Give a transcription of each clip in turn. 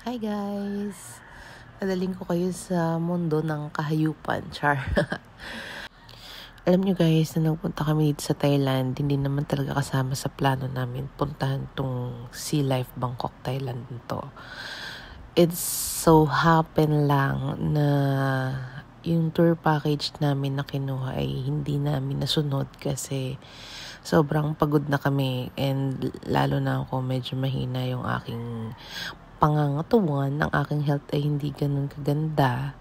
Hi guys! Dadaling ko kayo sa mundo ng kahayupan, char. Alam nyo guys, na nagpunta kami dito sa Thailand, hindi naman talaga kasama sa plano namin puntahan tong Sea Life Bangkok, Thailand nito. It's so happen lang na yung tour package namin na kinuha ay hindi namin nasunod kasi sobrang pagod na kami and lalo na ako medyo mahina yung aking pangangatawan, ng aking health ay hindi ganun kaganda.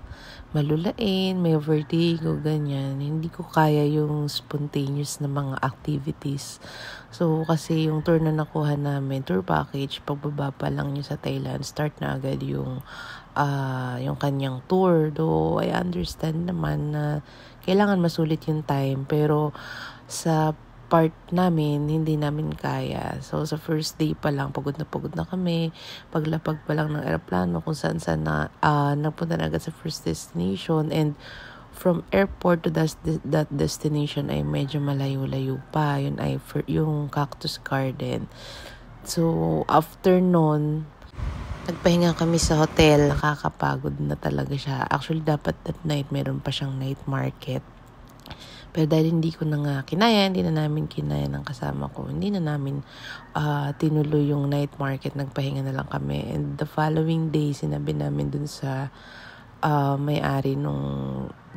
Malulain, may vertigo, ganyan. Hindi ko kaya yung spontaneous na mga activities. So, kasi yung tour na nakuha namin, tour package, pagbaba pa lang niya sa Thailand, start na agad yung kanyang tour. Though, I understand naman na kailangan masulit yung time. Pero, sa part namin, hindi namin kaya. So, sa first day pa lang, pagod na kami. Paglapag pa lang ng aeroplano, kung saan na nagpunta na agad sa first destination. And from airport to that destination ay medyo malayo-layo pa. Yun ay yung Cactus Garden. So, after nun, nagpahinga kami sa hotel. Nakakapagod na talaga siya. Actually, dapat that night, meron pa siyang night market. Pero dahil hindi ko na nga kinaya, hindi na namin kinaya ng kasama ko. Hindi na namin tinuloy yung night market. Nagpahinga na lang kami. And the following day, sinabi namin dun sa may-ari nung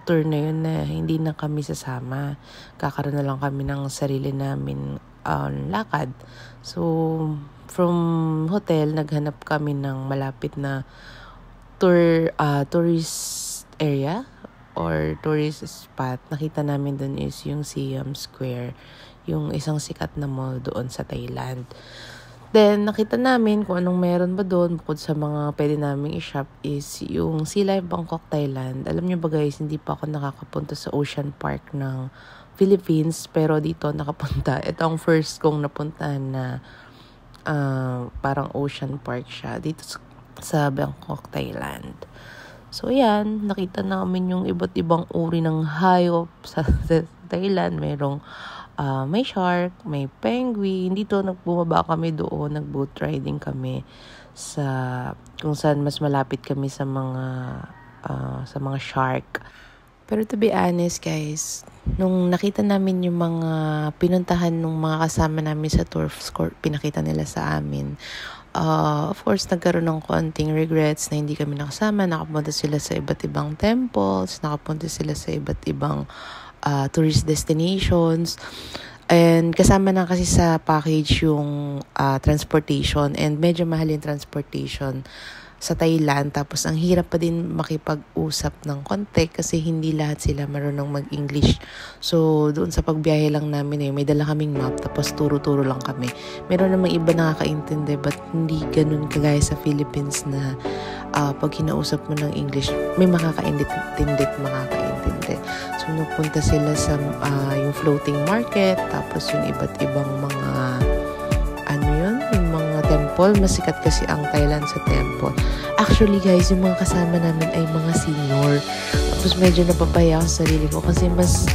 tour na yun na hindi na kami sasama. Kakaroon na lang kami ng sarili namin lakad. So, from hotel, naghanap kami ng malapit na tourist area or tourist spot. Nakita namin dun is yung Siam Square, yung isang sikat na mall doon sa Thailand. Then, nakita namin kung anong meron ba doon bukod sa mga pwede naming i-shop is yung Sea Life Bangkok, Thailand. Alam nyo ba guys, hindi pa ako nakakapunta sa Ocean Park ng Philippines, pero dito nakapunta. Ito ang first kong napuntahan na parang Ocean Park siya dito sa Bangkok, Thailand. So, yan. Nakita namin yung iba't ibang uri ng hayop sa Thailand. May shark, may penguin. Dito, nagbumaba kami doon. Nag-boat riding kami kung saan mas malapit kami sa mga shark. Pero to be honest, guys, nung nakita namin yung mga pinuntahan ng mga kasama namin sa tour, pinakita nila sa amin, of course, nagkaroon ng konting regrets na hindi kami nakasama. Nakapunta sila sa iba't ibang temples, nakapunta sila sa iba't ibang tourist destinations. And kasama na kasi sa package yung transportation, and medyo mahal yung transportation sa Thailand. Tapos ang hirap pa din makipag-usap ng konti kasi hindi lahat sila marunong mag-English. So doon sa pagbiyahe lang namin may dala kaming map tapos turo-turo lang kami. Meron namang iba nakakaintindi but hindi ganun kagaya sa Philippines na pag kinausap mo ng English may makakaintindi. So napunta sila sa yung floating market, tapos yung iba't ibang mga yung mga temple. Masikat kasi ang Thailand sa temple. Actually guys, yung mga kasama namin ay mga senior. Tapos medyo napapaya ako sa sarili ko kasi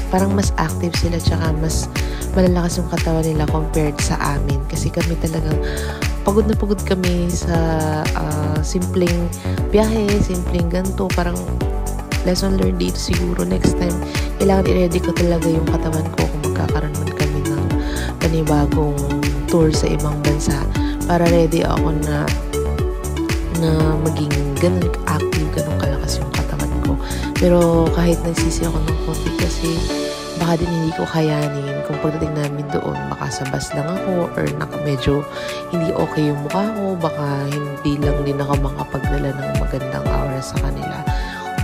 parang mas active sila, tsaka mas malalakas yung katawan nila compared sa amin. Kasi kami talagang pagod na pagod kami sa simpleng biyahe, simpleng ganito. Parang lesson learned dito siguro. Next time, kailangan i-ready ko talaga yung katawan ko kung magkakaroon man kami ng panibagong tour sa ibang bansa, para ready ako na maging ganun active, ganun kalakas yung katawan ko. Pero kahit nagsisi ako ng konti kasi baka din hindi ko kayanin. Kung pagdating namin doon, baka sabas lang ako or medyo hindi okay yung mukha ko, baka hindi lang din ako makapagdala ng magandang aura sa kanila.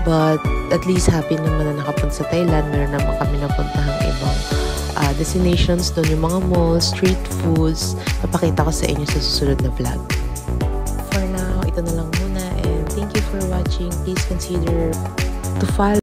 But at least happy naman na nakapunta sa Thailand. Meron naman kami napuntahang ibang destinations doon, yung mga malls, street foods. Papakita ko sa inyo sa susunod na vlog. For now, ito na lang muna, and thank you for watching. Please consider to follow